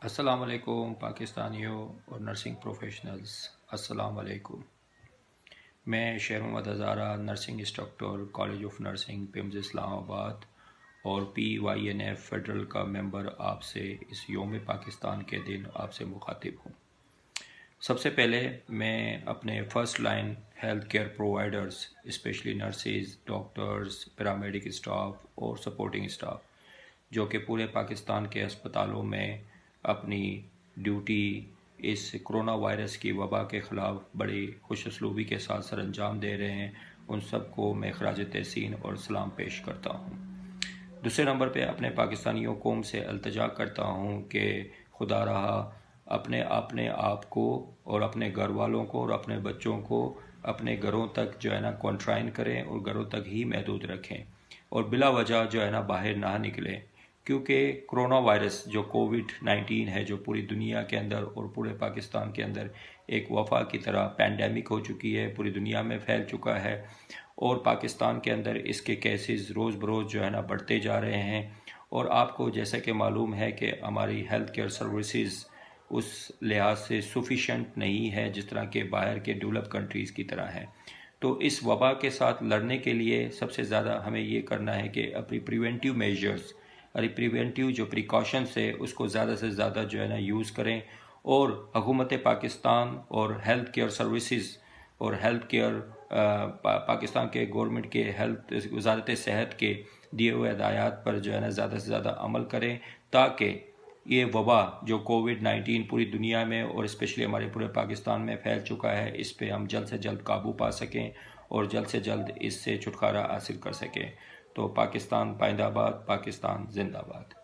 السلام علیکم پاکستانیوں اور نرسنگ پروفیشنلز، السلام علیکم۔ میں Sher Muhammad Hazara, nursing instructor, college of nursing PIMS Islamabad اور PYNF فیڈرل کا ممبر آپ سے اس یوم پاکستان کے دن آپ سے مخاطب ہوں۔ سب سے پہلے میں اپنے first line health care providers specially nurses, doctors, paramedic staff اور سپورٹنگ اسٹاف جو کہ پورے پاکستان کے اسپتالوں میں اپنی ڈیوٹی اس کرونا وائرس کی وبا کے خلاف بڑی خوش اسلوبی کے ساتھ سر انجام دے رہے ہیں، ان سب کو میں خراج تحسین اور سلام پیش کرتا ہوں۔ دوسرے نمبر پہ اپنے پاکستانیوں قوم سے التجا کرتا ہوں کہ خدا رہا اپنے آپ کو اور اپنے گھر والوں کو اور اپنے بچوں کو اپنے گھروں تک کونٹرائن کریں اور گھروں تک ہی محدود رکھیں اور بلا وجہ باہر نہ نکلیں، کیونکہ کرونا وائرس جو کووڈ-19 ہے جو پوری دنیا کے اندر اور پورے پاکستان کے اندر ایک وبا کی طرح پینڈیمک ہو چکی ہے، پوری دنیا میں پھیل چکا ہے اور پاکستان کے اندر اس کے کیسز روز بروز بڑھتے جا رہے ہیں۔ اور آپ کو جیسا کہ معلوم ہے کہ ہماری ہیلتھ کیئر سروسز اس لحاظ سے سفیشینٹ نہیں ہے جس طرح کے باہر کے ڈیولپ کنٹریز کی طرح ہے۔ تو اس وبا کے ساتھ لڑنے کے لیے سب سے زیادہ ہمیں یہ کرنا ہے کہ اپنی پریونٹیو میجرز پریونٹیو جو پریکاشنز ہے اس کو زیادہ سے زیادہ یوز کریں، اور حکومت پاکستان اور ہیلتھ کیئر سروسز اور ہیلتھ کیئر پاکستان کے گورنمنٹ کے ہیلتھ وزارت صحت کے دیے ہوئے ہدایات پر زیادہ سے زیادہ عمل کریں تاکہ یہ وبا جو کووڈ-19 پوری دنیا میں اور اسپیشلی ہمارے پورے پاکستان میں پھیل چکا ہے، اس پہ ہم جلد سے جلد قابو پا سکیں اور جلد سے جلد اس سے چھٹکارا حاصل کر سکیں۔ تو پاکستان پائندہ باد، پاکستان زندہ باد۔